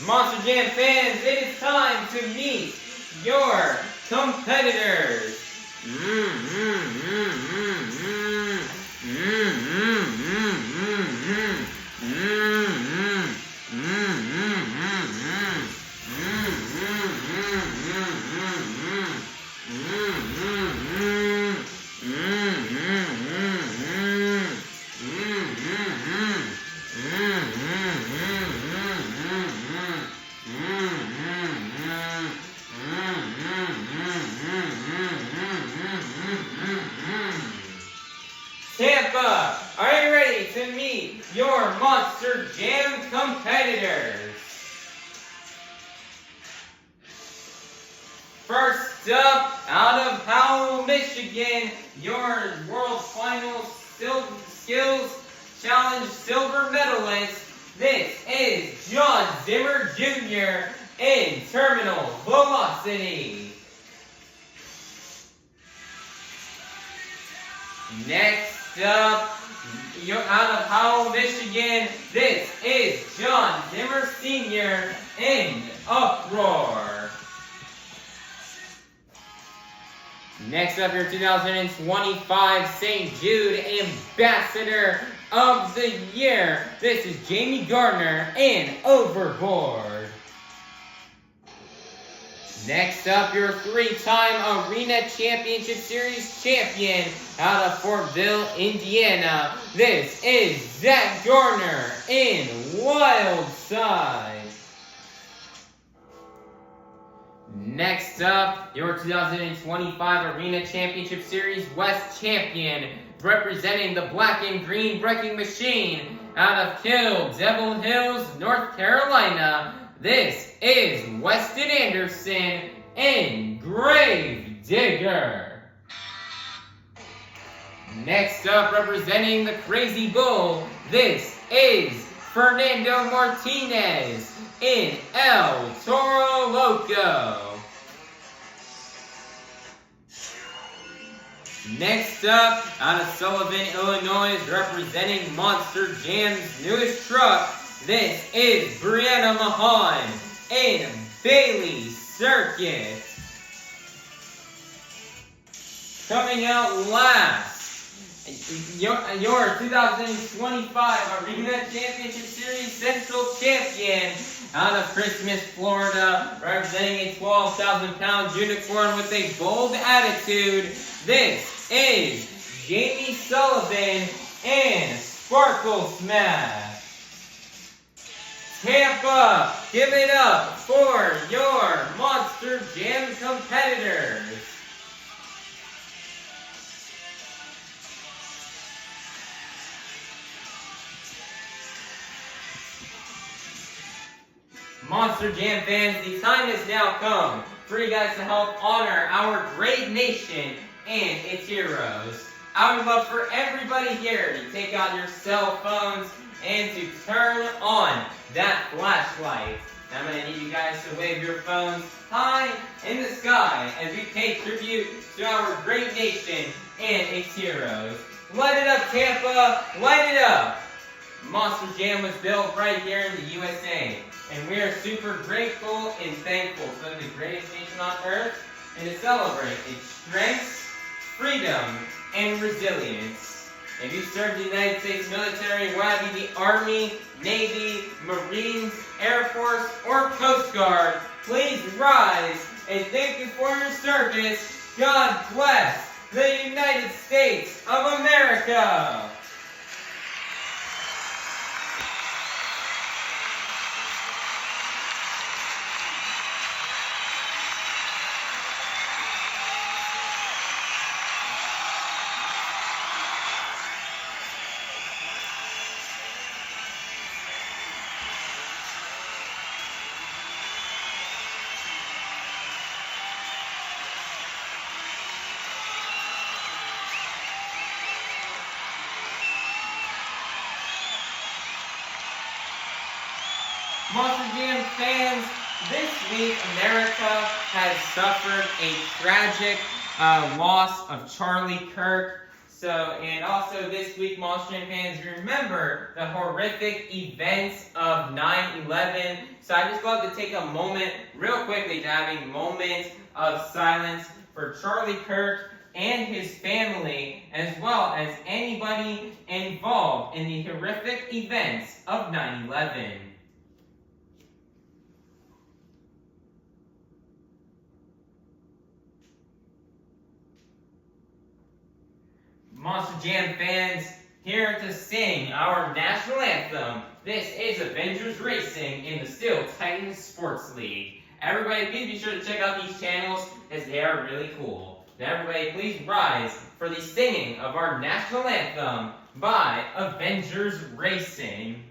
Monster Jam fans, it is time to meet your competitors. Tampa, are you ready to meet your Monster Jam competitors? First up, out of Powell, Michigan, your World Finals Skills Challenge silver medalist. This is Jon Zimmer Sr. in Terminal Velocity. Next up, you're out of Powell, Michigan. This is Jon Zimmer Sr. in Uproar. Next up, your 2025 St. Jude Ambassador of the Year. This is Jamey Garner in Overboard. Next up, your three-time Arena Championship Series champion out of Fortville, Indiana. This is Zack Garner in Wild Side. Next up, your 2025 Arena Championship Series West champion, representing the Black and Green Wrecking Machine out of Devil Hills, North Carolina. This is Weston Anderson in Grave Digger. Next up, representing the Crazy Bull, this is Fernando Martinez in El Toro Loco. Next up, out of Sullivan, Illinois, representing Monster Jam's newest truck, this is Brianna Mahon in Bailey Circuit. Coming out last, your 2025 Arena Championship Series Central Champion out of Christmas, Florida, representing a 12,000-pound unicorn with a bold attitude. This is Jamey Sullivan in Sparkle Smash. Tampa, give it up for your Monster Jam competitors. Monster Jam fans, the time has now come for you guys to help honor our great nation and its heroes. I would love for everybody here to take out your cell phones and to turn on that flashlight. I'm going to need you guys to wave your phones high in the sky as we pay tribute to our great nation and its heroes. Light it up, Tampa! Light it up! Monster Jam was built right here in the USA, and we are super grateful and thankful for the greatest nation on earth and to celebrate its strengths, freedom, and resilience. If you serve the United States military, whether it be the Army, Navy, Marines, Air Force, or Coast Guard, please rise and thank you for your service. God bless the United States of America. Monster Jam fans, this week America has suffered a tragic loss of Charlie Kirk. So, and also this week, Monster Jam fans, remember the horrific events of 9/11. So I just love to take a moment, real quickly, to have a moment of silence for Charlie Kirk and his family, as well as anybody involved in the horrific events of 9/11. Monster Jam fans, here to sing our national anthem. This is Avengers Racing in the Steel Titans Sports League. Everybody, please be sure to check out these channels as they are really cool. Now everybody, please rise for the singing of our national anthem by Avengers Racing.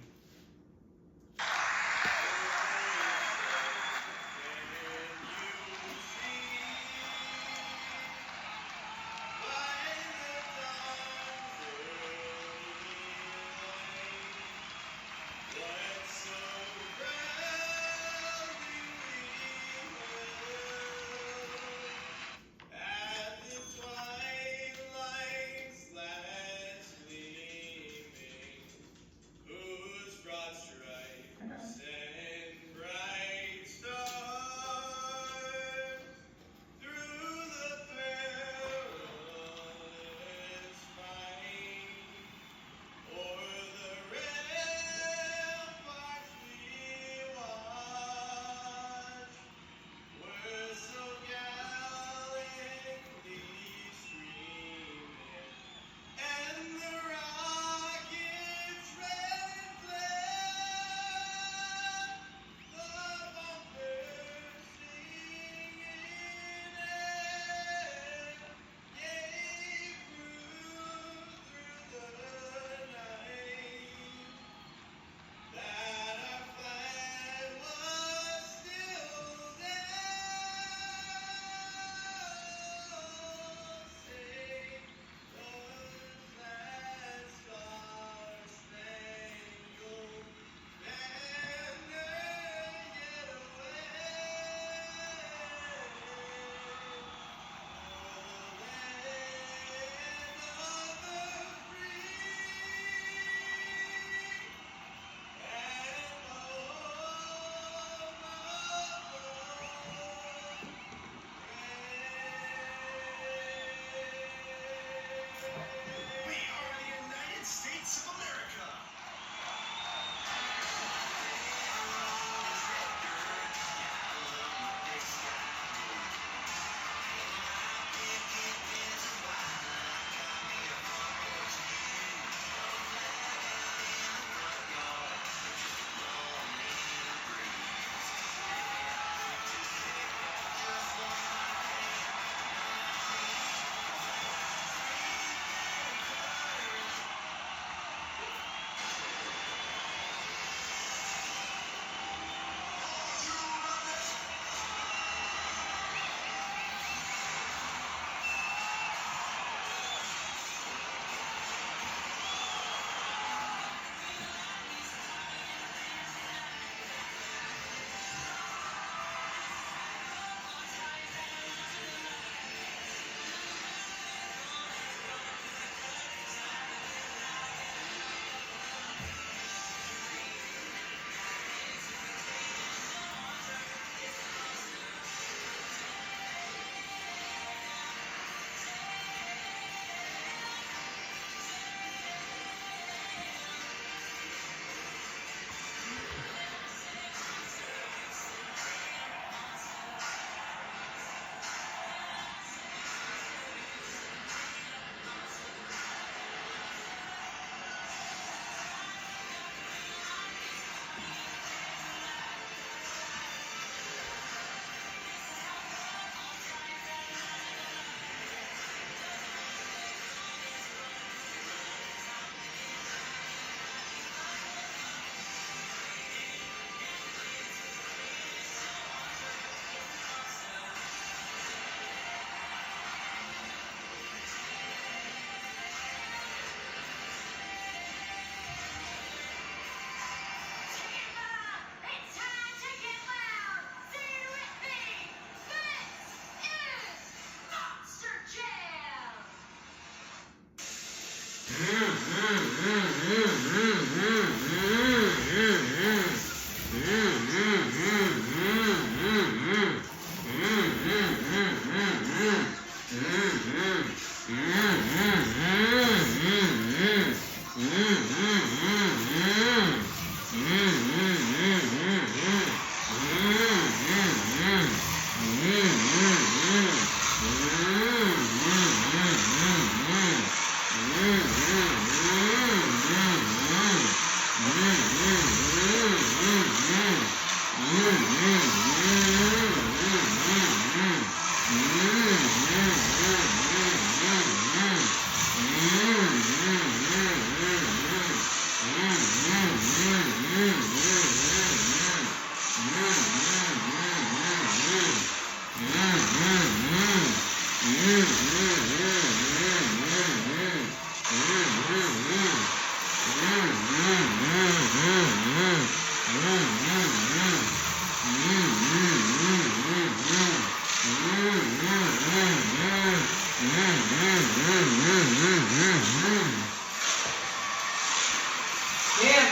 Who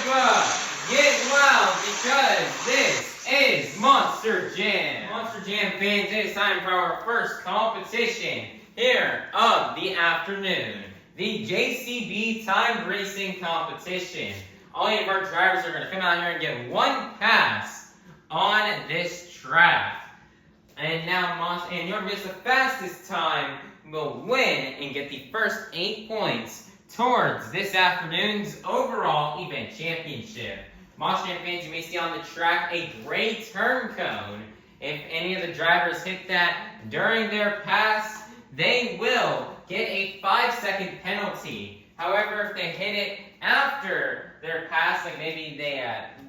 Tampa, get loud because this is Monster Jam. Monster Jam fans, it is time for our first competition here of the afternoon. The JCB Time Racing Competition. All of our drivers are going to come out here and get one pass on this track. And now, whoever gets the fastest time will win and get the first 8 points towards this afternoon's overall event championship. Monster Jam fans, you may see on the track a gray turn cone. If any of the drivers hit that during their pass, they will get a 5-second penalty. However, if they hit it after their pass, like maybe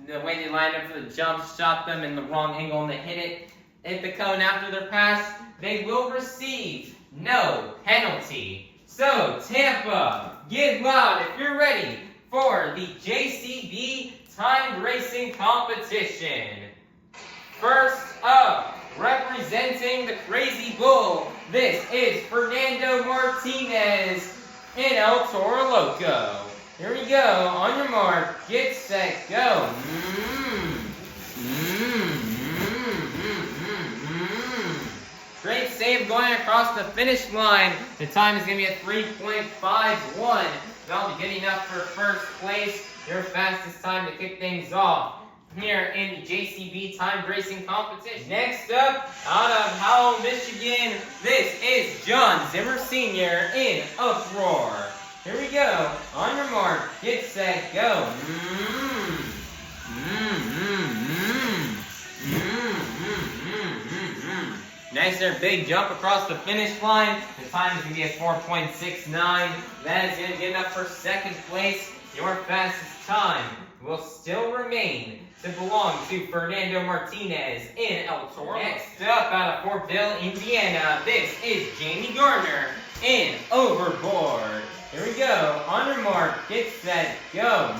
the way they lined up for the jump shot them in the wrong angle and they hit the cone after their pass, they will receive no penalty. So, Tampa, get loud if you're ready for the JCB Time Racing Competition. First up, representing the Crazy Bull, this is Fernando Martinez in El Toro Loco. Here we go. On your mark, get set, go. Great save going across the finish line. The time is going to be a 3.51. That'll be good enough for first place. Your fastest time to kick things off here in the JCB Time Racing Competition. Next up, out of Mahon, Michigan, this is Jon Zimmer Sr. in Uproar. Here we go. On your mark, get set, go. Nice there, big jump across the finish line. The time is going to be at 4.69. That is going to get enough for second place. Your fastest time will still remain to belong to Fernando Martinez in El Toro. Next up, out of Fortville, Indiana, this is Jamey Garner in Overboard. Here we go. On your mark, get set, go.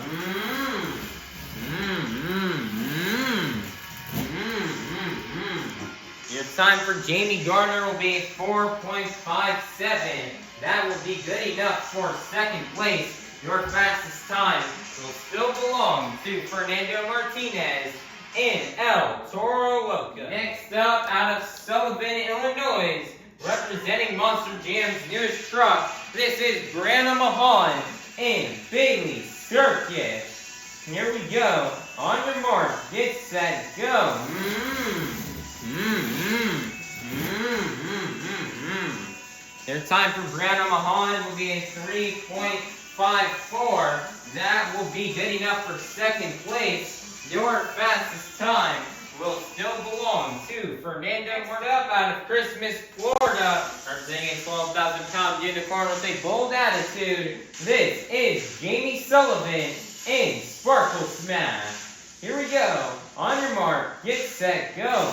Your time for Jamey Garner will be 4.57. That will be good enough for second place. Your fastest time will still belong to Fernando Martinez in El Toro Loco. Next up, out of Sullivan, Illinois, representing Monster Jam's newest truck, this is Brianna Mahon in Bailey Circus. Here we go. On your mark, get set, go. Their time for Brianna Mahon will be a 3.54. That will be good enough for second place. Your fastest time will still belong to Fernando. Next up, out of Christmas, Florida, representing a 12,000-pound unicorn with a bold attitude, this is Jamey Sullivan in Sparkle Smash. Here we go. On your mark, get set, go.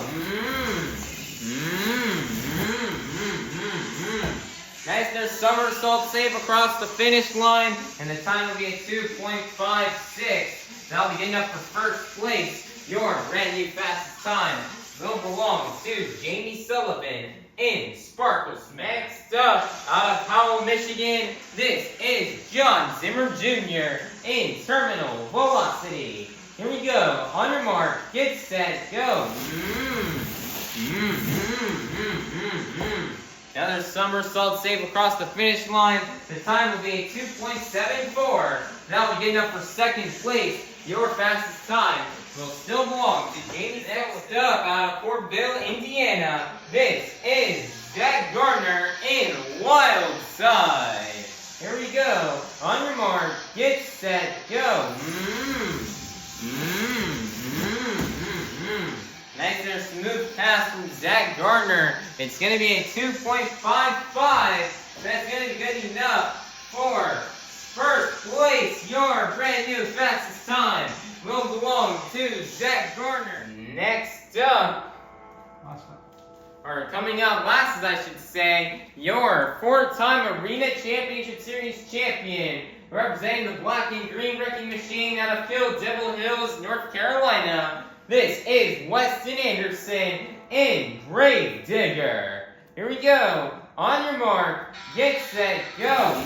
Nice there, somersault save across the finish line, and the time will be a 2.56. That'll be good enough for first place. Your brand new fastest time will belong to Jamey Sullivan in Sparkle Smash. Next up, out of Powell, Michigan, this is Jon Zimmer Sr. in Terminal Velocity. Here we go. On your mark, get set, go. Another somersault save across the finish line. The time will be a 2.74. That will be good enough for second place. Your fastest time will still belong to Jamey. Next up, out of Fortville, Indiana, this is Zack Garner in Wild Side. Here we go. On your mark, get set, go. Nice and smooth pass from Zack Garner. It's going to be a 2.55. That's going to be good enough for first place. Your brand new fastest time will belong to Zack Garner. Next up, or coming out last, as I should say, your four-time Arena Championship Series champion, representing the black and green wrecking machine out of Devil Hills, North Carolina. This is Weston in Grave Digger. Here we go. On your mark, get set, go.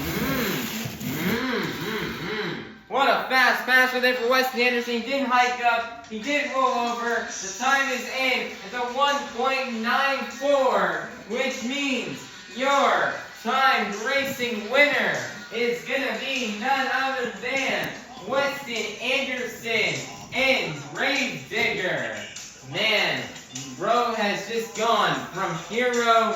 What a fast pass with it for Weston Anderson. He didn't hike up. He didn't roll over. The time is in. It's a 1.94, which means your timed racing winner is going to be none other than Weston Anderson and Gravedigger. Man, bro has just gone from 0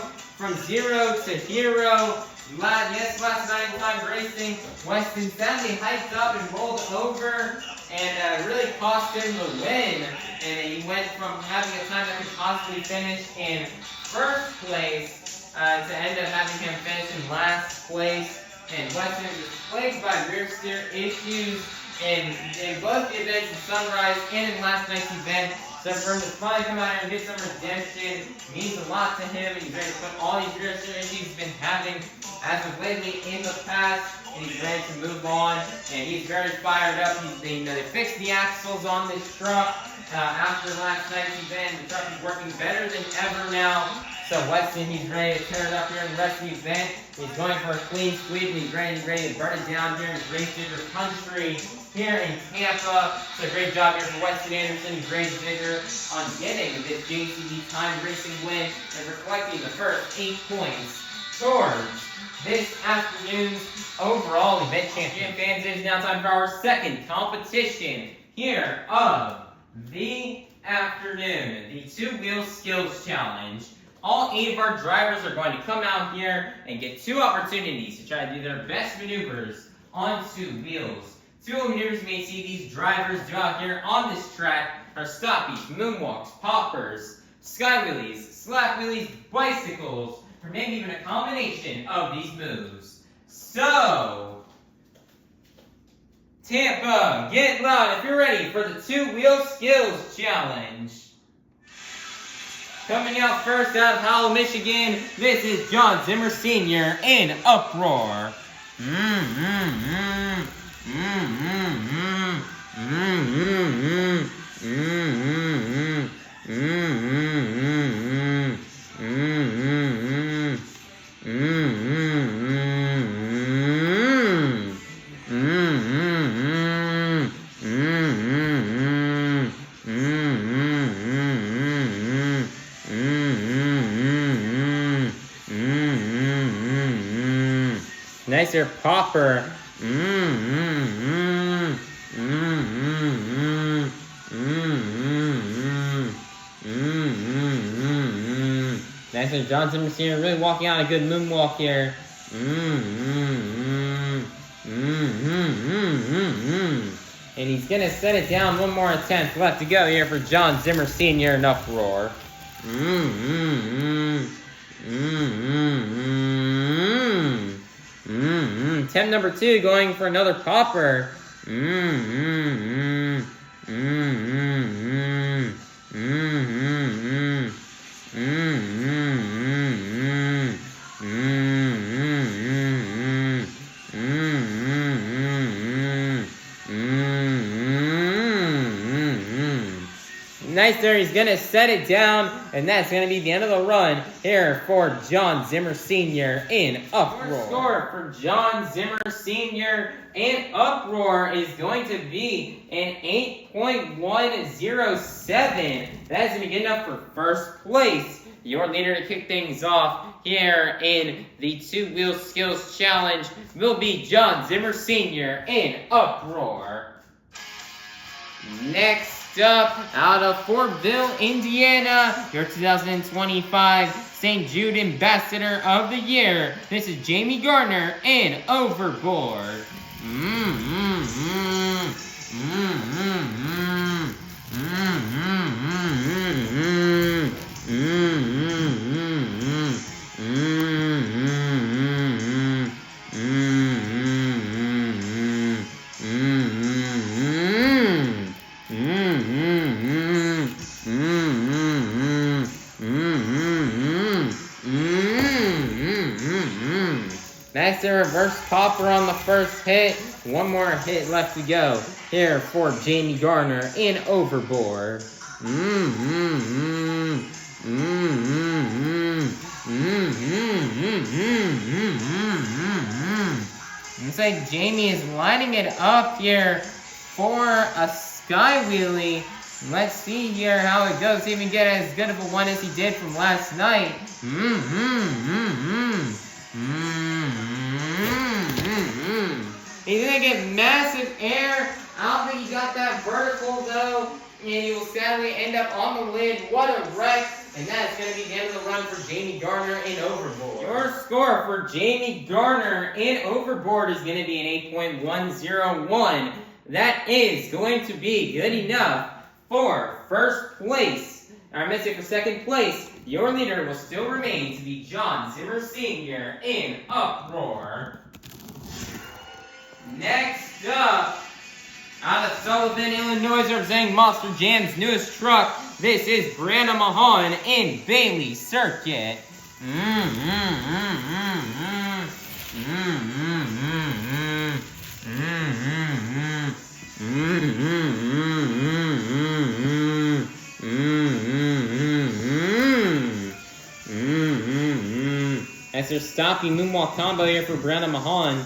to hero. Last night in time racing, Weston sadly hiked up and rolled over and really cost him the win. And he went from having a time that could possibly finish in first place to end up having him finish in last place. And Weston was plagued by rear steer issues in both the events in Sunrise and in last night's event. So for him to finally come out here and get some redemption means a lot to him, and he's ready to put all these rear steer issues he's been having as of lately in the past, and he's ready to move on, and he's very fired up. They fixed the axles on this truck after last night's event. The truck is working better than ever now. So Weston, he's ready to turn it up here in the rest of the event. He's going for a clean sweep, and he's ready to burn it down here in Gravedigger country here in Tampa. So great job here for Weston Anderson and Gravedigger on getting this JCB time racing win and reflecting the first 8 points towards this afternoon's overall event champion. Fans, it is now time for our second competition here of the afternoon, the two-wheel skills challenge. All 8 of our drivers are going to come out here and get 2 opportunities to try to do their best maneuvers on 2 wheels. 2 maneuvers you may see these drivers do out here on this track are stoppies, moonwalks, poppers, sky wheelies, slap wheelies, bicycles, or maybe even a combination of these moves. So, Tampa, get loud if you're ready for the two-wheel skills challenge. Coming out first out of Howell, Michigan, this is Jon Zimmer Sr. in Uproar. Nicer popper. Nicer Jon Zimmer Sr. really walking on a good moonwalk here. And he's gonna set it down. One more attempt left to go here for Jon Zimmer Sr. in Uproar. Attempt number 2 going for another popper. Nice there, he's going to set it down, and that's going to be the end of the run here for Jon Zimmer Sr. in Uproar. Our score for Jon Zimmer Sr. in Uproar is going to be an 8.107. That is going to be good enough for first place. Your leader to kick things off here in the two-wheel skills challenge will be Jon Zimmer Sr. in Uproar. Next up, out of Fortville, Indiana, your 2025 St. Jude Ambassador of the Year. This is Jamey Garner in Overboard. That's the reverse popper on the first hit. One more hit left to go here for Jamey Garner in Overboard. Looks like Jamey is lining it up here for a sky wheelie. Let's see here how it goes. See if he can get as good of a one as he did from last night. He's gonna get massive air. I don't think he got that vertical though. And he will sadly end up on the lid. What a wreck. And that's going to be the end of the run for Jamey Garner in Overboard. Your score for Jamey Garner in Overboard is going to be an 8.101. That is going to be good enough for first place. I missed it for second place. Your leader will still remain to be Jon Zimmer Sr. in Uproar. Next up, out of Sullivan, Illinois, representing Monster Jam's newest truck, this is Brianna Mahon in Bailey Circuit. As their stopping moonwalk combo here for Brianna Mahon.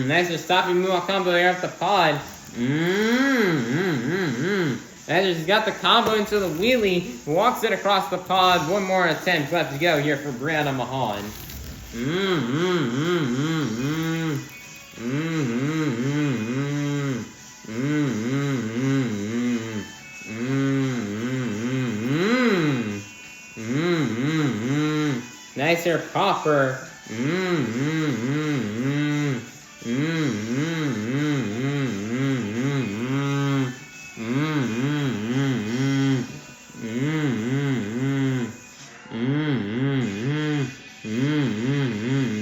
Nice for stopping moonwalk combo here up the pod. As he's got the combo into the wheelie, walks it across the pod. One more attempt left to go here for Brianna Mahon. Nice here, popper.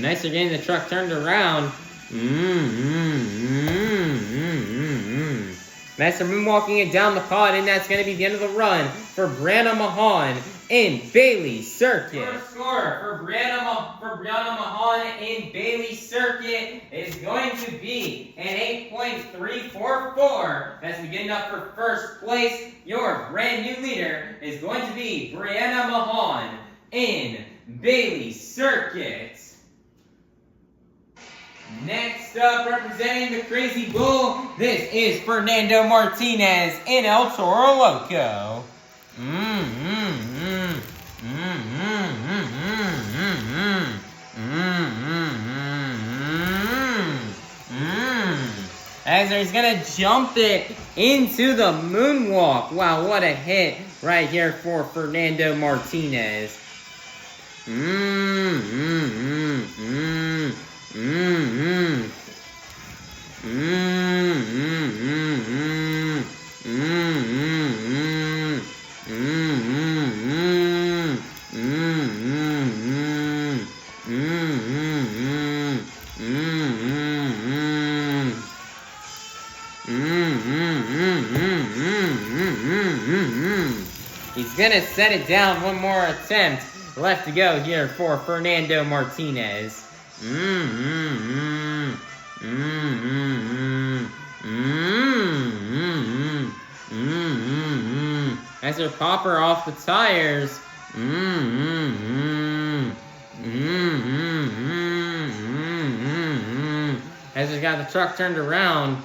Nice for getting the truck turned around. Nice for moonwalking it down the pod, and that's going to be the end of the run for Brianna Mahon in Bailey Circuit. Your score for Brianna Mahon in Bailey Circuit is going to be an 8.344. That's good enough for first place. Your brand new leader is going to be Brianna Mahon in Bailey Circuit. Next up, representing the Crazy Bull, this is Fernando Martinez in El Toro Loco. As he's gonna jump it into the moonwalk. Wow, what a hit right here for Fernando Martinez. He's gonna set it down. One more attempt left to go here for Fernando Martinez. As their popper off the tires. As he's got the truck turned around.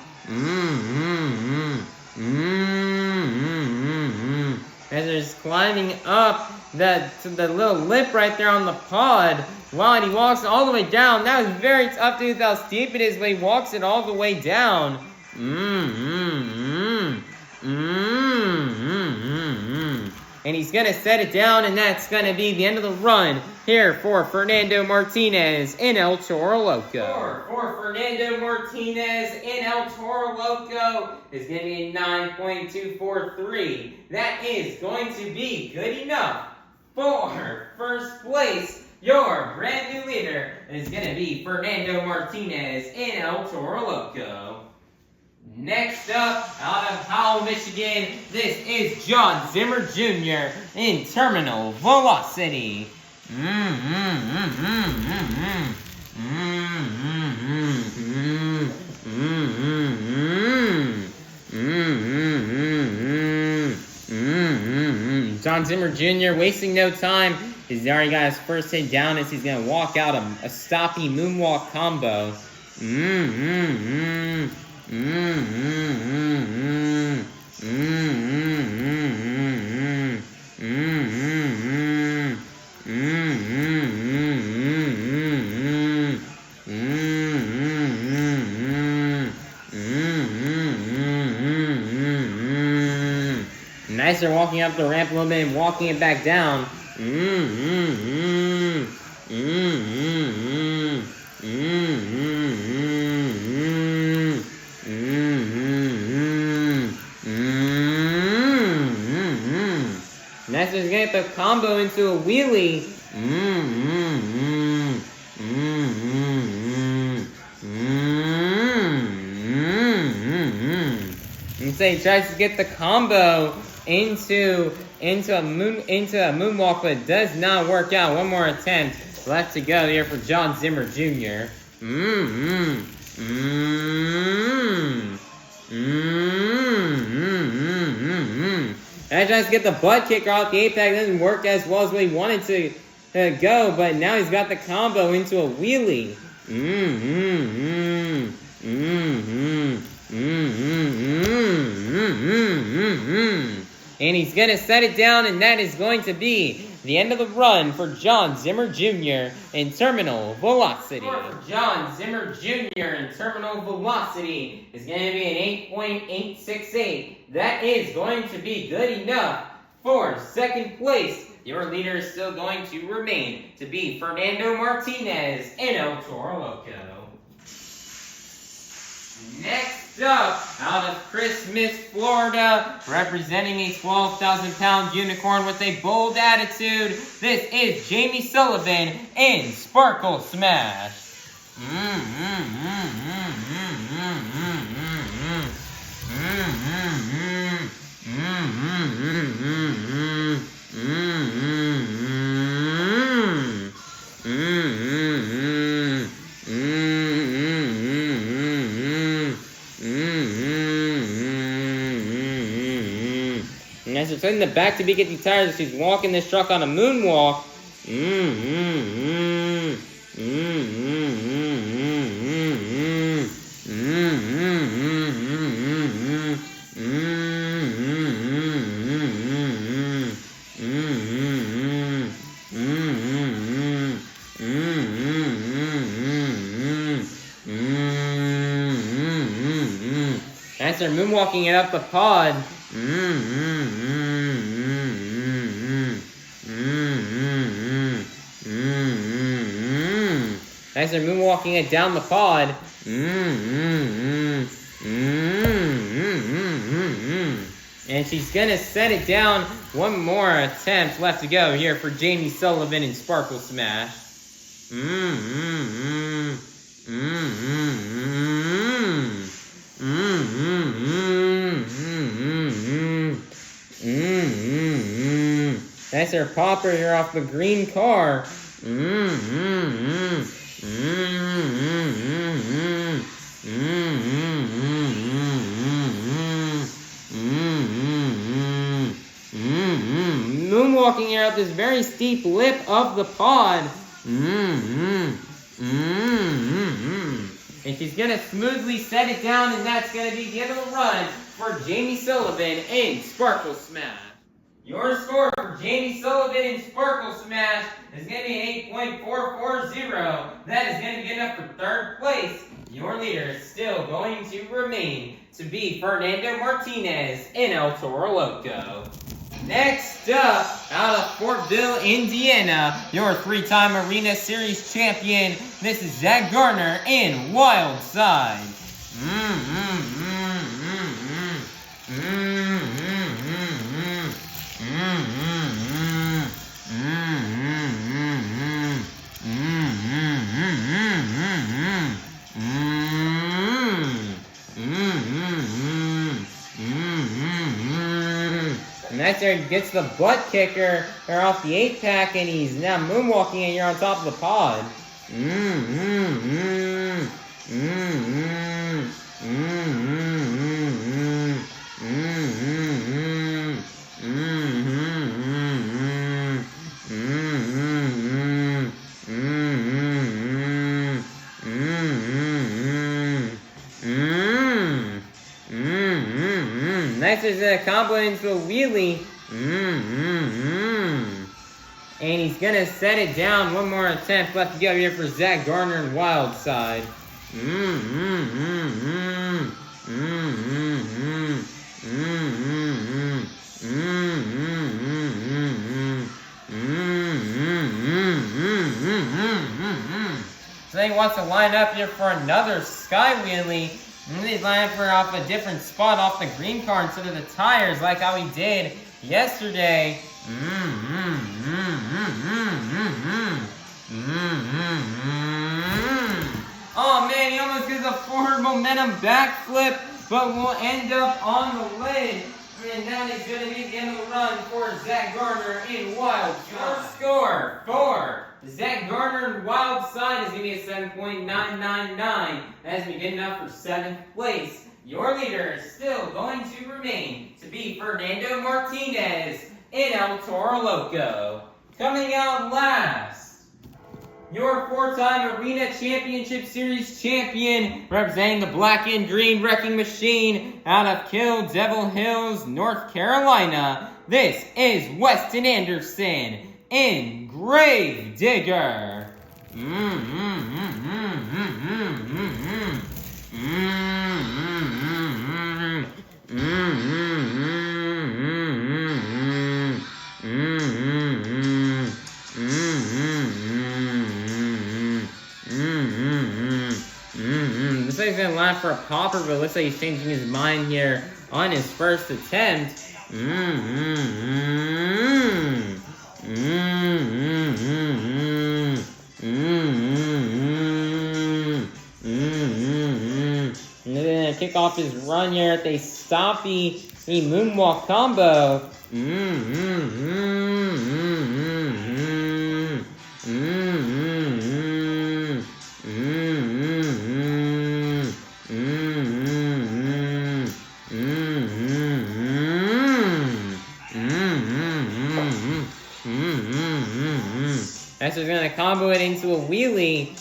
As he's climbing up the little lip right there on the pod. Wow, and he walks all the way down. That was very tough to do how steep it is, but he walks it all the way down. And he's going to set it down, and that's going to be the end of the run here for Fernando Martinez in El Toro Loco. For Fernando Martinez in El Toro Loco is going to be a 9.243. That is going to be good enough for first place. Your brand new leader is going to be Fernando Martinez in El Toro Loco. Next up, out of Howell, Michigan, this is Jon Zimmer Sr. in Terminal Velocity. Jon Zimmer Jr. wasting no time. He's already got his first hit down as he's going to walk out a stoppy moonwalk combo. Nicer walking up the ramp a little bit and walking it back down. Nicer's gonna get the combo into a wheelie. And so he tries to get the combo into a moonwalk, but it does not work out. One more attempt left to go here for Jon Zimmer Jr. And tries to get the butt kicker off the apex. Doesn't work as well as what he wanted to go, but now he's got the combo into a wheelie. And he's going to set it down, and that is going to be the end of the run for Jon Zimmer Jr. in Terminal Velocity. For Jon Zimmer Jr. in Terminal Velocity is going to be an 8.868. That is going to be good enough for second place. Your leader is still going to remain to be Fernando Martinez in El Toro Loco. Next up, out of Christmas, Florida, representing a 12,000-pound unicorn with a bold attitude, this is Jamey Sullivan in Sparkle Smash. And as she's turning the back to be getting tires, she's walking this truck on a moonwalk. As they're moonwalking it up the pod. As they're moonwalking it down the pod. And she's gonna set it down. One more attempt left to go here for Jamey Sullivan in Sparkle Smash. That's her popper here off the green car. Moonwalking here up this very steep lip of the pod. And she's going to smoothly set it down, and that's going to be the end of the run for Jamey Sullivan in Sparkle Smash. Your score for Jamey Sullivan in Sparkle Smash is going to be an 8.440. That is going to be good enough for third place. Your leader is still going to remain to be Fernando Martinez in El Toro Loco. Next up, out of Fortville, Indiana, your three-time Arena Series champion, this is Zack Garner in Wild Side. Nice there, gets the butt kicker off the 8-pack, and he's now moonwalking, and you're on top of the pod. Nice is a combo into a wheelie. And he's gonna set it down. One more attempt left to go here for Zack, Garner, and Wild Side. So he wants to line up here for another sky wheelie. And he's lining up off a different spot off the green car instead of the tires, like how he did yesterday. Oh man, he almost gets a forward momentum backflip, but will end up on the lid. And now he's going to be the end of the run for Zack, Garner in Wild Side. Your score for Zack, Garner in Wild Side is going to be a 7.999. That's going to be good enough for 7th place. Your leader is still going to remain to be Fernando Martinez in El Toro Loco. Coming out last, your 4-time Arena Championship Series champion, representing the black and green wrecking machine out of Kill Devil Hills, North Carolina. This is Weston Anderson in Grave Digger. Looks like he's gonna line for a popper, but looks like he's changing his mind here on his first attempt. And they're gonna kick off his run here at a stompy moonwalk combo. That's just gonna combo it into a wheelie.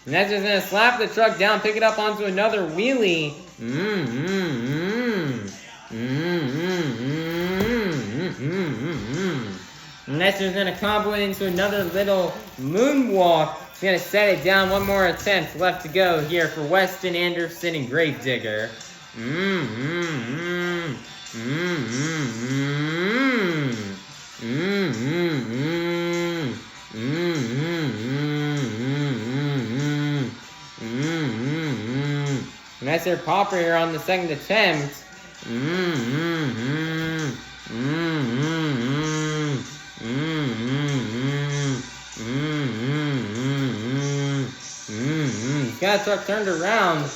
And that's just gonna slap the truck down, pick it up onto another wheelie. And that's just gonna combo it into another little moonwalk. He's gonna set it down. One more attempt left to go here for Weston Anderson and Gravedigger. And that's their popper here on the second attempt. He's got a truck turned around.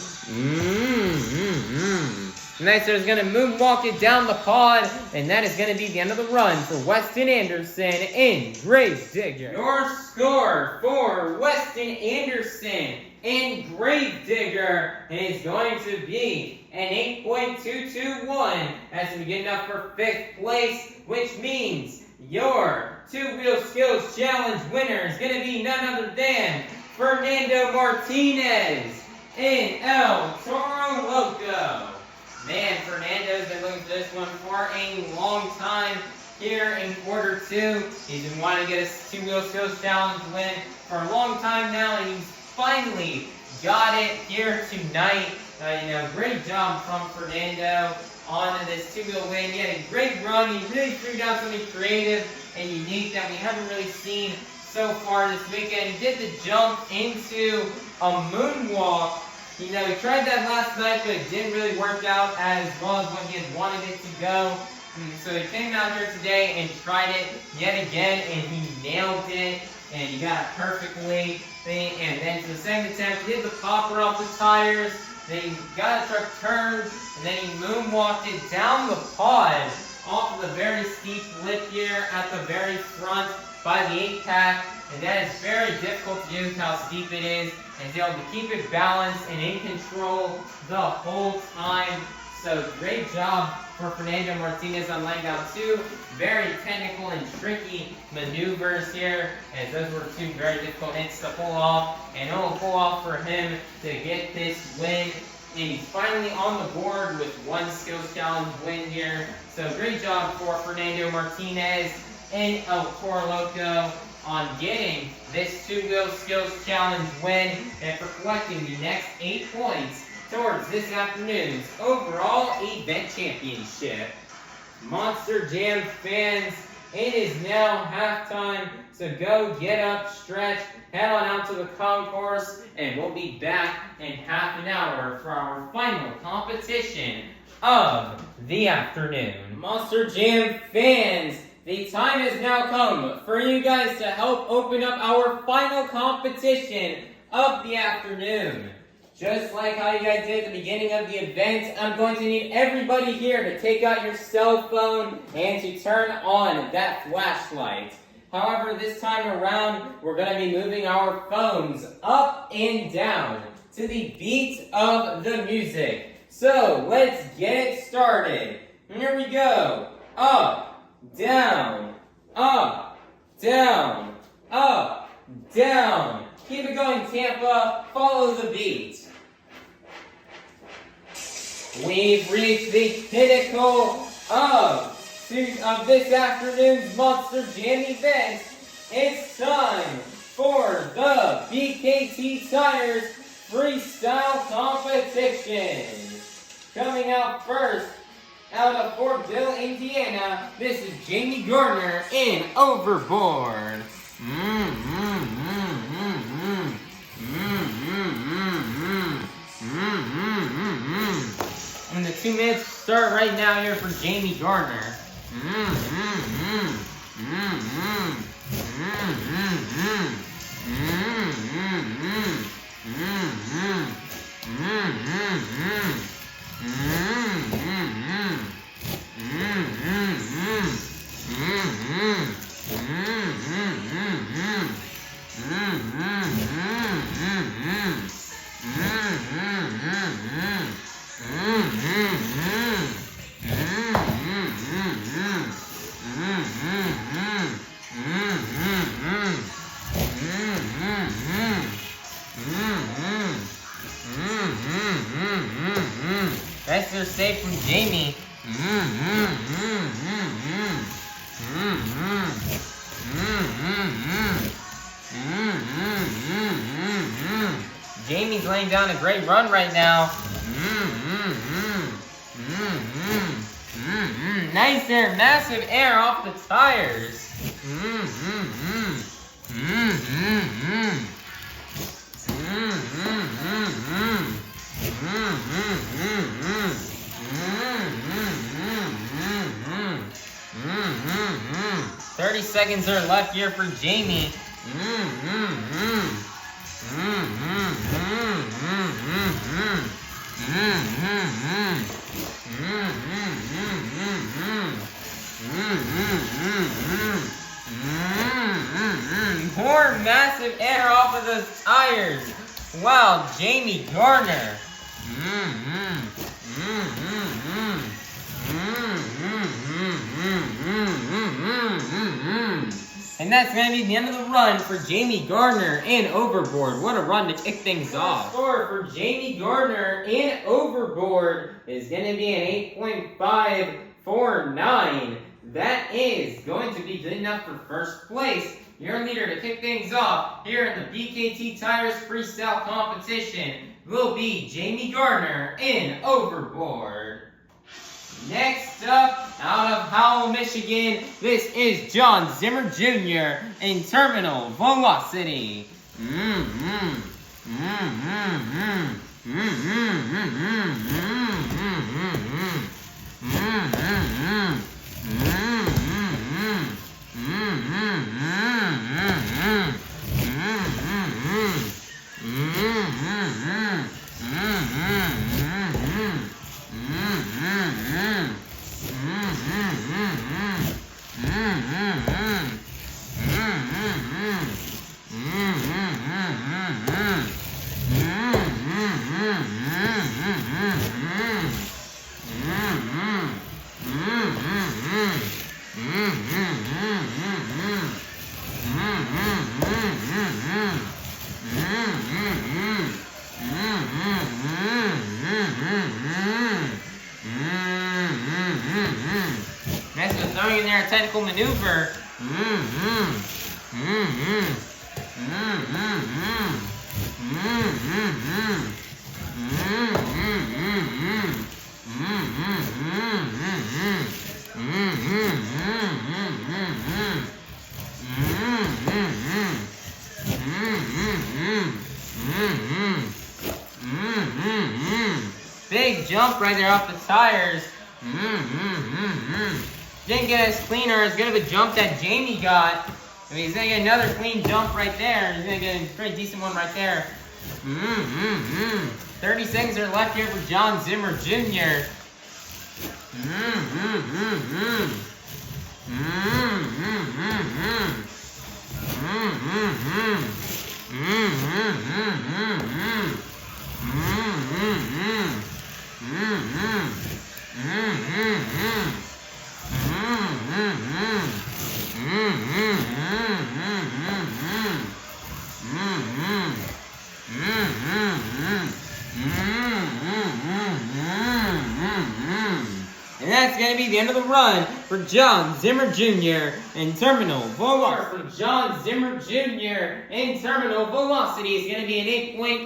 Nice, there's going to moonwalk it down the pod, and that is going to be the end of the run for Weston Anderson in Gravedigger. Your score for Weston Anderson in Gravedigger is going to be an 8.221. That's going to be good enough for 5th place, which means your Two-Wheel Skills Challenge winner is going to be none other than Fernando Martinez in El Toro Loco. Man, Fernando's been looking for this one for a long time here in quarter 2. He's been wanting to get his Two-Wheel Skills Challenge win for a long time now, and he's finally got it here tonight. Great job from Fernando on this two-wheel win. He had a great run. He really threw down something creative and unique that we haven't really seen so far this weekend. He did the jump into a moonwalk. He tried that last night, but it didn't really work out as well as what he had wanted it to go. So he came out here today and tried it yet again, and he nailed it, and he got it perfectly. And then to the second attempt, he did the popper off the tires, then he got a truck turned, and then he moonwalked it down the pod off of the very steep lip here at the very front by the 8-pack. And that is very difficult to do with how steep it is. And he's able to keep it balanced and in control the whole time. So great job for Fernando Martinez on laying down two very technical and tricky maneuvers here, as those were two very difficult hits to pull off, and it will pull off for him to get this win. And he's finally on the board with one skills challenge win here. So great job for Fernando Martinez and Toro Loco on getting this two-wheel skills challenge win and for collecting the next 8 points towards this afternoon's overall event championship. Monster Jam fans, it is now halftime, so go get up, stretch, head on out to the concourse, and we'll be back in half an hour for our final competition of the afternoon. Monster Jam fans, the time has now come for you guys to help open up our final competition of the afternoon. Just like how you guys did at the beginning of the event, I'm going to need everybody here to take out your cell phone and to turn on that flashlight. However, this time around, we're going to be moving our phones up and down to the beat of the music. So, let's get it started. Here we go. Up, down, up, down, up, down. Keep it going, Tampa. Follow the beat. We've reached the pinnacle of this afternoon's Monster Jam event. It's time for the BKT Tires Freestyle Competition. Coming out first, out of Fort Bill, Indiana, this is Jamey Garner in Overboard. And the 2 minutes start right now here for Jamey Garner. That's their save from Jamey. Jamey's laying down a great run right now. Nice there, massive air off the tires. 30 seconds are left here for Jamey. 4 massive air off of those tires. Wow, Jamey Garner. And that's going to be the end of the run for Jamey Garner in Overboard. What a run to kick things off. The score for Jamey Garner in Overboard is going to be an 8.549. That is going to be good enough for first place. Your leader to kick things off here in the BKT Tires Freestyle Competition will be Jamey Garner in Overboard. Next up, out of Howell, Michigan, this is Jon Zimmer Sr. in Terminal Velocity. Next, we're throwing in there a technical maneuver. Big jump right there off the tires. Didn't get as clean or as good of a jump that Jamey got. I mean, he's gonna get another clean jump right there. He's gonna get a pretty decent one right there. 30 seconds are left here for Jon Zimmer Jr. And that's going to be the end of the run for Jon Zimmer Jr. in terminal velocity. For Jon Zimmer Jr. in terminal velocity is going to be an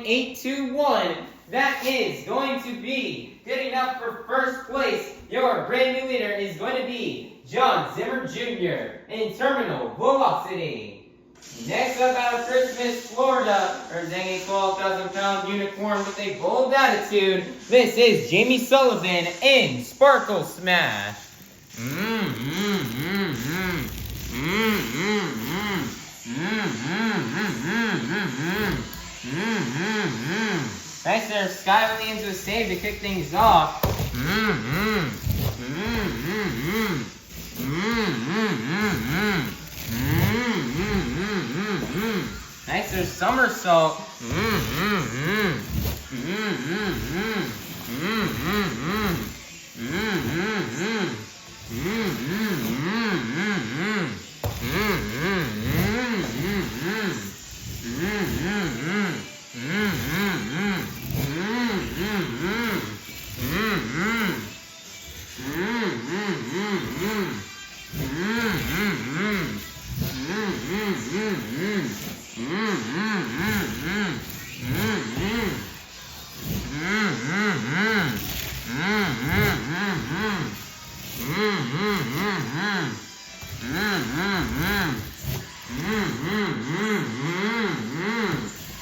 8.821. That is going to be good enough for first place. Your brand new leader is going to be Jon Zimmer Jr. in terminal velocity. Next up out of Christmas, Florida, representing a 12,000-pound unicorn with a bold attitude, this is Jamey Sullivan in Sparkle Smash. Nice there, skywardly into a save to kick things off. Nice there, somersault.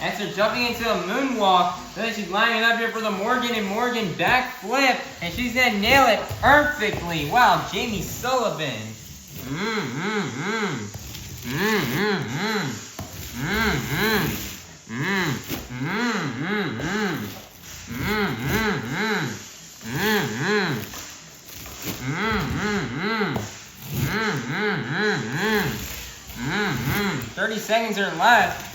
After jumping into a moonwalk, then she's lining up here for the Morgan and Morgan backflip, and she's gonna nail it perfectly. Wow, Jamey Sullivan. Mm-hmm. 30 seconds are left.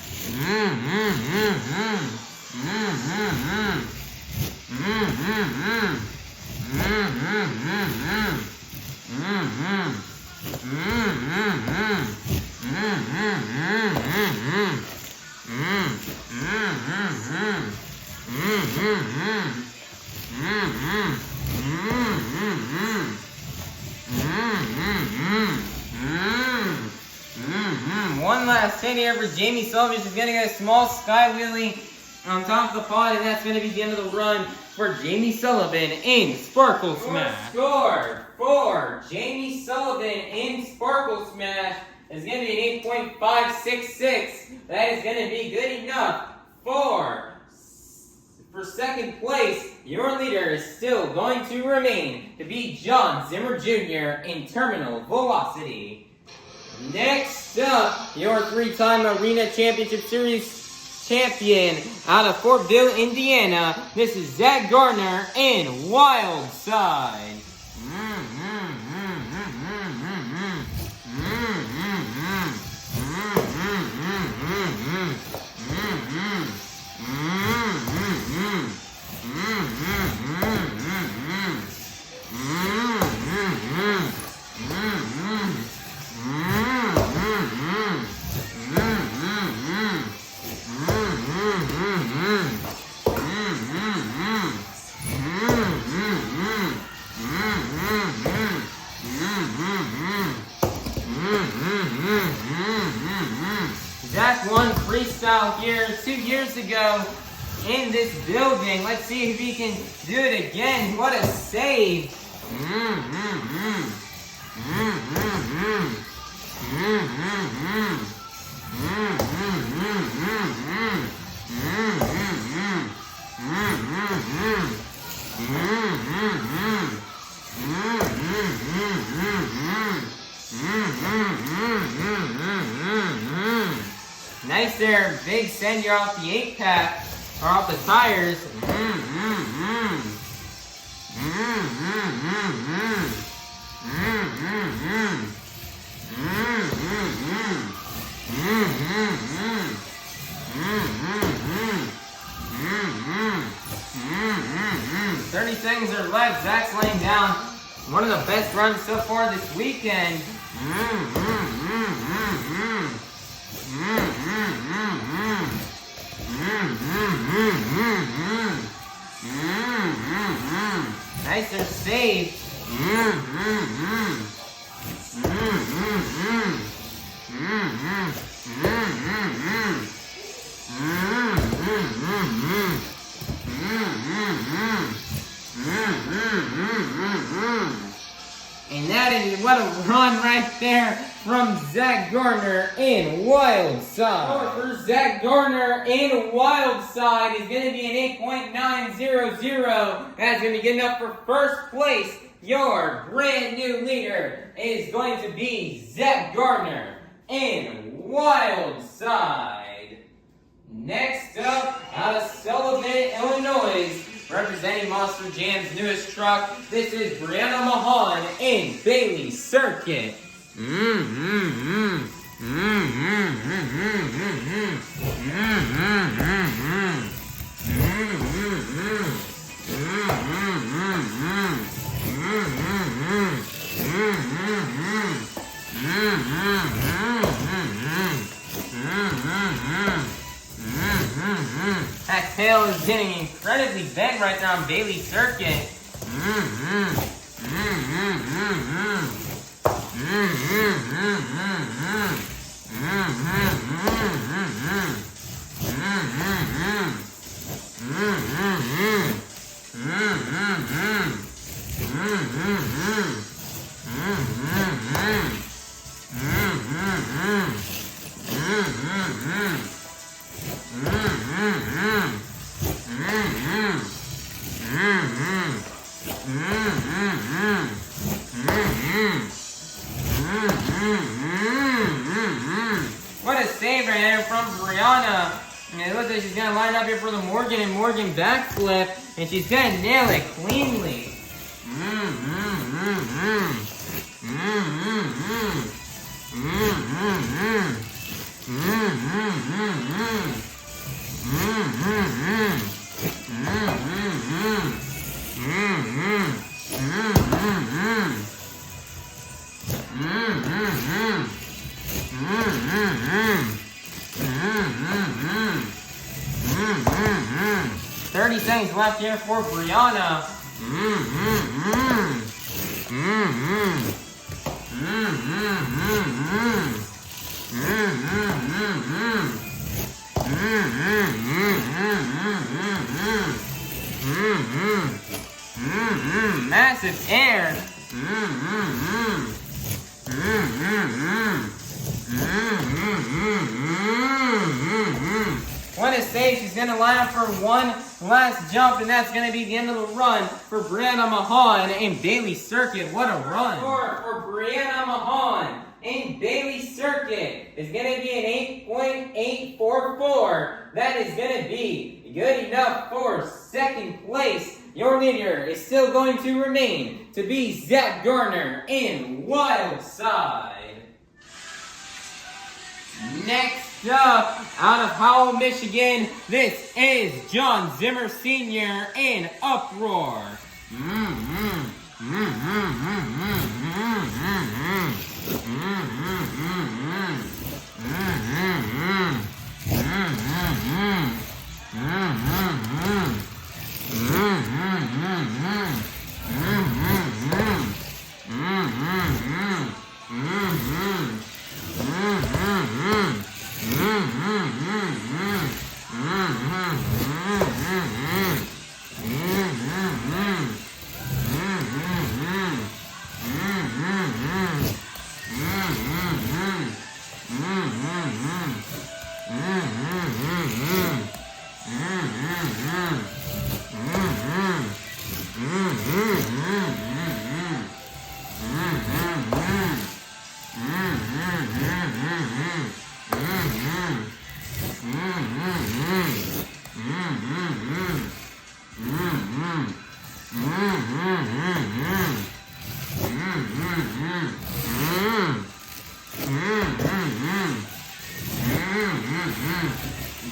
One last hit here for Jamey Sullivan. She's going to get a small sky wheelie on top of the pod, and that's going to be the end of the run for Jamey Sullivan in Sparkle Smash. Score for Jamey Sullivan in Sparkle Smash is going to be an 8.566. That is going to be good enough for second place. Your leader is still going to remain to be Jon Zimmer Jr. in terminal velocity. Next up, your 3-time Arena Championship Series champion out of Fortville, Indiana. This is Zack Garner in Wild Side. Zack won freestyle here 2 years ago in this building. Let's see if he can do it again. What a save. Nice there, big sender off the 8-pack, or off the tires. Seconds are left. Zack's laying down one of the best runs so far this weekend. Nicer save. And that is what a run right there from Zack Garner in Wild Side. For Zack Garner in Wild Side is going to be an 8.900. That's going to be good enough for first place. Your brand new leader is going to be Zack Garner in Wild Side. Next up, out of Sullivan, Illinois, representing Monster Jam's newest truck, this is Brianna Mahon in Bailey Circuit. That tail is getting incredibly bent right there on Bailey Circuit. What a save right there from Brianna. And it looks like she's going to line up here for the Morgan and Morgan backflip. And she's going to nail it cleanly. $30 seconds left here for Brianna. Massive air. What a save. She's going to line up for one last jump, and that's going to be the end of the run for Brianna Mahon in Bailey Circuit. What a run. For Brianna Mahon in Bailey Circuit is going to be an 8.844. That is going to be good enough for second place. Your leader is still going to remain to be Zack Garner in Wild Side. Next up, out of Howell, Michigan, this is Jon Zimmer Sr. in Uproar.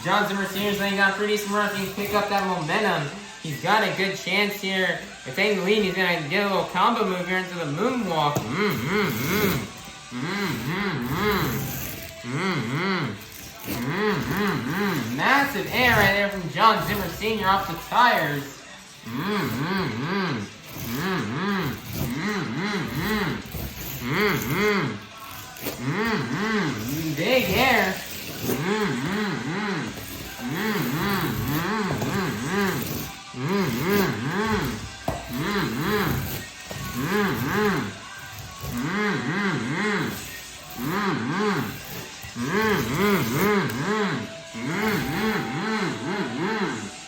Jon Zimmer Sr. is laying down pretty decent run. If he can pick up that momentum, he's got a good chance here. If taking the lead, he's going to get a little combo move here into the moonwalk. Massive air right there from Jon Zimmer Sr. off the tires. Big air.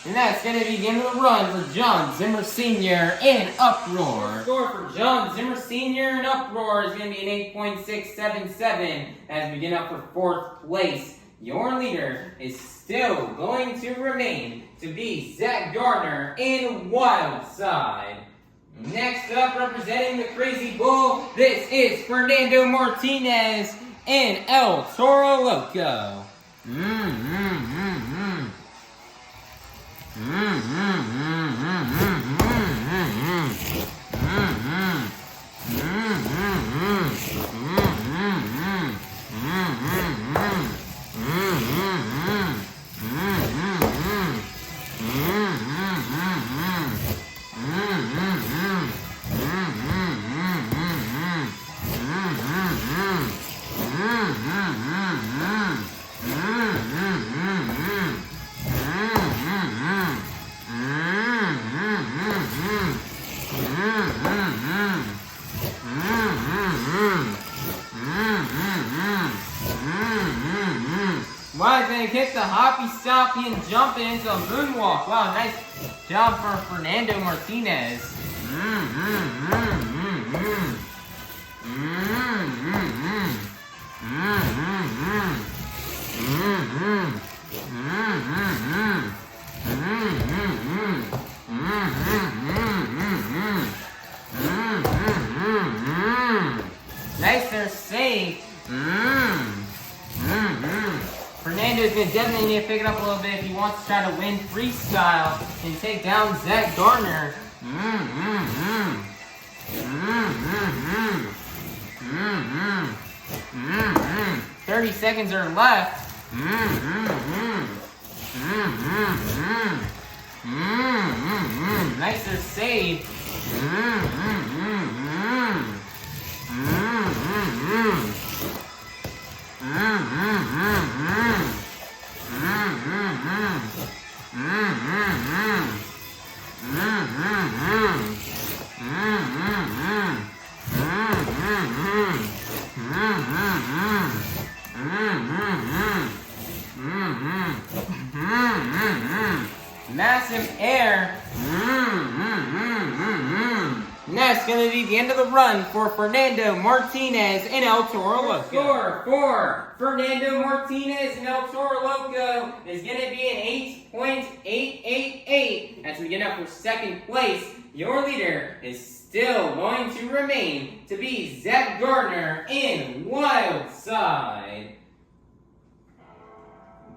And that's going to be the end of the run for Jon Zimmer Sr. in Uproar. Score for Jon Zimmer Sr. in Uproar is going to be an 8.677 as we get up for fourth place. Your leader is still going to remain to be Zack Garner in Wild Side. Next up, representing the Crazy Bull, this is Fernando Martinez in El Toro Loco. Wow, he's going to kick the hoppy, stoppy, and jump into a moonwalk. Wow, nice job for Fernando Martinez. Nice there, save. Fernando's going to definitely need to pick it up a little bit if he wants to try to win freestyle and take down Zack Garner. 30 seconds are left. Nicer save. Massive air. Next going to be the end of the run for Fernando, Martinez, and El Toro Loco. Score for Fernando, Martinez, and El Toro Loco is going to be an 8.888. As we get up for second place, your leader is still going to remain to be Zack Garner in Wild Side.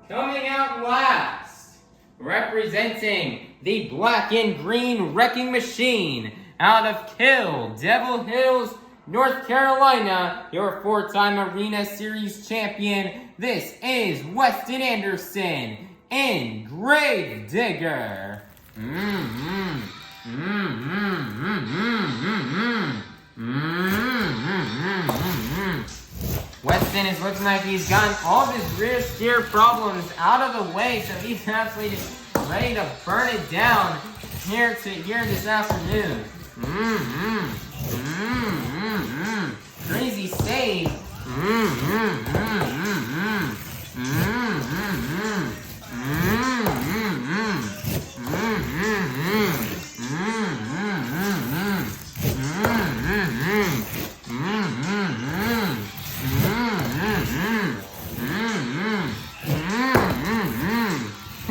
Coming out last, representing the black and green wrecking machine out of Kill, Devil Hills, North Carolina, your 4-time Arena Series champion. This is Weston Anderson in Grave Digger. Weston is looking like he's gotten all of his rear steer problems out of the way, so he's absolutely just ready to burn it down here this afternoon. Crazy save.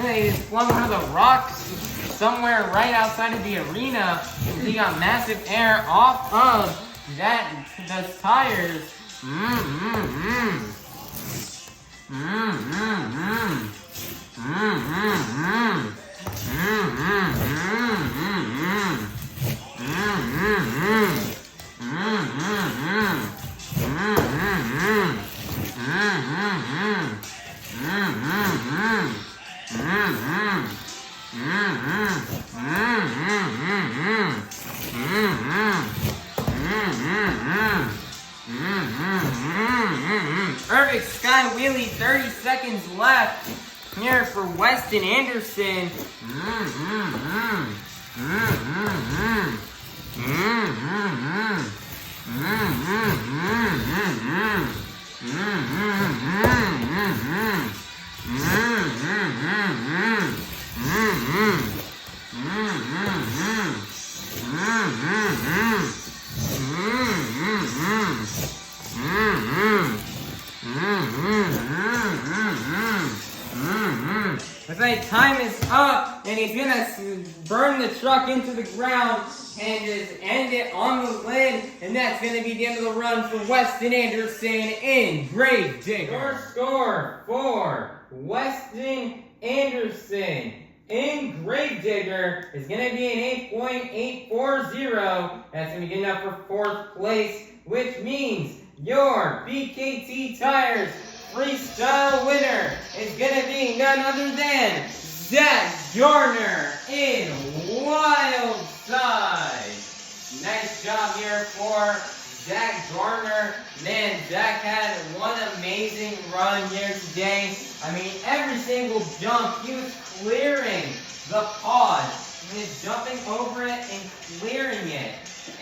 He just flung one of the rocks somewhere right outside of the arena. He got massive air off of those tires. Perfect sky wheelie, 30 seconds left here for Weston Anderson. Looks like time is up, and he's gonna burn the truck into the ground and just end it on the lid, and that's gonna be the end of the run for Weston Anderson in Grave Digger. Your score for Weston Anderson in Grave Digger is gonna be an 8.840. That's gonna be good enough for 4th place, which means your BKT Tires Freestyle winner is going to be none other than Zack Garner in Wild Side. Nice job here for Zack Garner. Man, Zack had one amazing run here today. I mean, every single jump, he was clearing the pod. He was jumping over it and clearing it.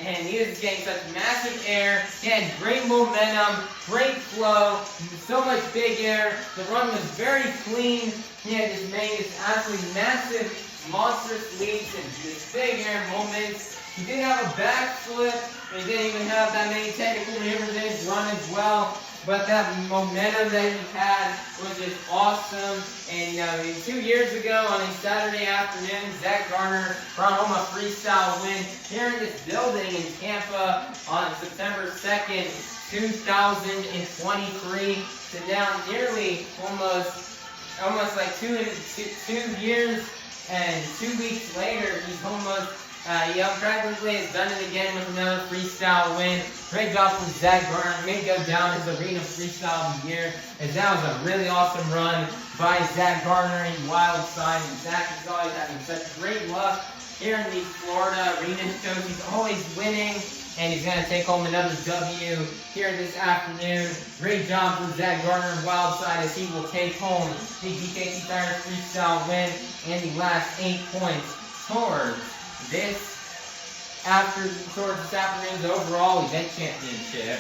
And he was getting such massive air. He had great momentum, great flow, so much big air. The run was very clean. He had just made this absolutely massive, monstrous leaps and just big air moments. He didn't have a backflip, and he didn't even have that many technical maneuvers in his run as well. But that momentum that he had was just awesome. And 2 years ago on a Saturday afternoon, Zack Garner brought home a freestyle win here in this building in Tampa on September 2nd, 2023. So now nearly almost like two years and 2 weeks later, he's almost practically has done it again with another freestyle win. Great job from Zack Garner. May go down as Arena Freestyle of the Year, as that was a really awesome run by Zack Garner in Wild Side. And Zack is always having such great luck here in these Florida arena shows. He's always winning, and he's going to take home another W here this afternoon. Great job for Zack Garner in Wild Side, as he will take home the BKT Tires Freestyle win and the last 8 points towards this afternoon's overall event championship.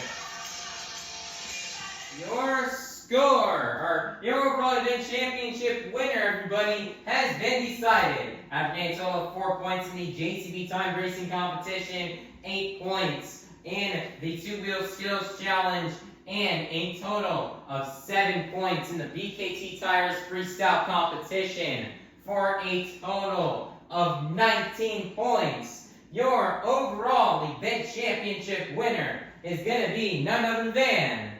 Your your overall event championship winner, everybody, has been decided. After a total of 4 points in the JCB Time Racing Competition, 8 points in the two-wheel skills challenge, and a total of 7 points in the BKT Tires Freestyle Competition, for a total of 19 points. Your overall event championship winner is going to be none other than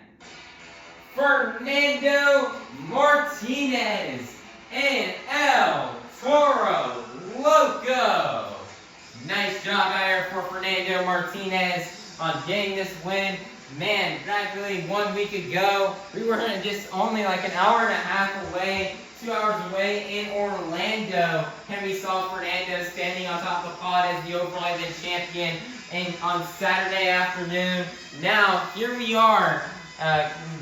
Fernando Martinez and El Toro Loco. Nice job out here for Fernando Martinez on getting this win. Man, practically 1 week ago, we were just only like an hour and a half away, 2 hours away in Orlando, and we saw Fernando standing on top of the pod as the overall event champion and on Saturday afternoon. Now, here we are,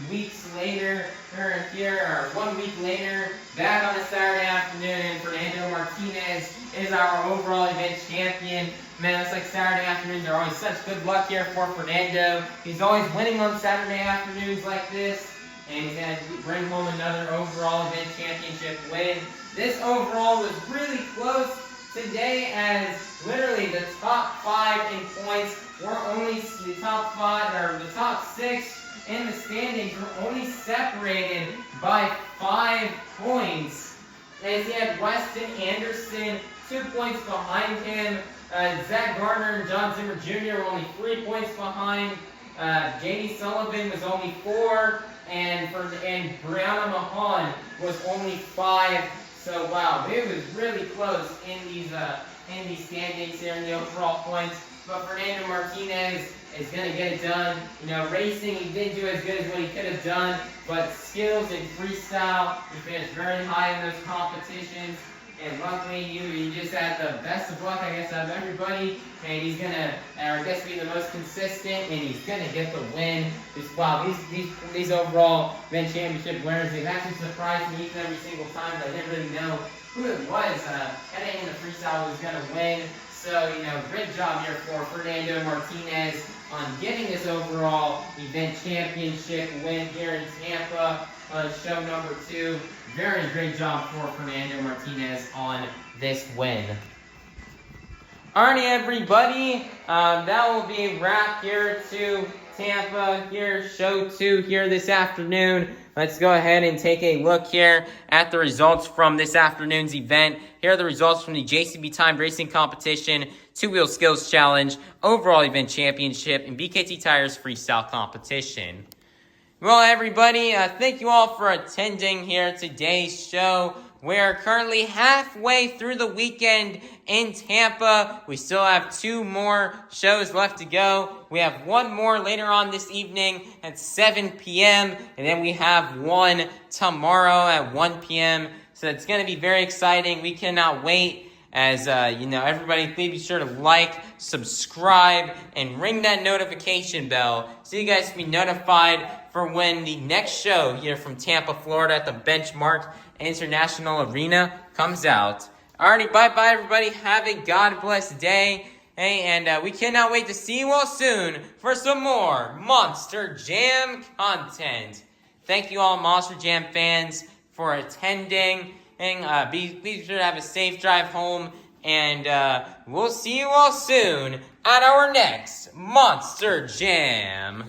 weeks later, or 1 week later, back on a Saturday afternoon, and Fernando Martinez is our overall event champion. Man, it's like Saturday afternoons are always such good luck here for Fernando. He's always winning on Saturday afternoons like this, and he's going to bring home another overall event championship win. This overall was really close today, as literally the top 5 in points were only the top 5, or the top 6 in the standings were only separated by 5 points. As he had Weston Anderson 2 points behind him. Zack, Garner, and Jon Zimmer Sr. were only 3 points behind. Jamey Sullivan was only 4, and Brianna Mahon was only 5. So wow, it was really close in these standings here in the overall points. But Fernando Martinez is going to get it done. You know, racing, he didn't do as good as what he could have done, but skills and freestyle, he finished very high in those competitions. And luckily, he just had the best of luck, I guess, out of everybody. And he's going to, I guess, be the most consistent, and he's going to get the win. Wow, these overall event championship winners, they've actually surprised me each and every single time. I didn't really know who it was heading in the freestyle who was going to win. So, you know, great job here for Fernando Martinez on getting this overall event championship win here in Tampa on show number 2. Very great job for Fernando Martinez on this win. Alrighty, everybody, that will be a wrap here to Tampa, here, show 2 here this afternoon. Let's go ahead and take a look here at the results from this afternoon's event. Here are the results from the JCB Time Racing Competition, Two-Wheel Skills Challenge, Overall Event Championship, and BKT Tires Freestyle Competition. Well, everybody, thank you all for attending here today's show. We're currently halfway through the weekend in Tampa. We still have 2 more shows left to go. We have 1 more later on this evening at 7 p.m. And then we have 1 tomorrow at 1 p.m. So it's going to be very exciting. We cannot wait. As, everybody, please be sure to like, subscribe, and ring that notification bell so you guys can be notified for when the next show here from Tampa, Florida at the Benchmark International Arena comes out. Alrighty, bye-bye, everybody. Have a God-blessed day. Hey, and we cannot wait to see you all soon for some more Monster Jam content. Thank you all, Monster Jam fans, for attending. And be sure to have a safe drive home. And we'll see you all soon at our next Monster Jam.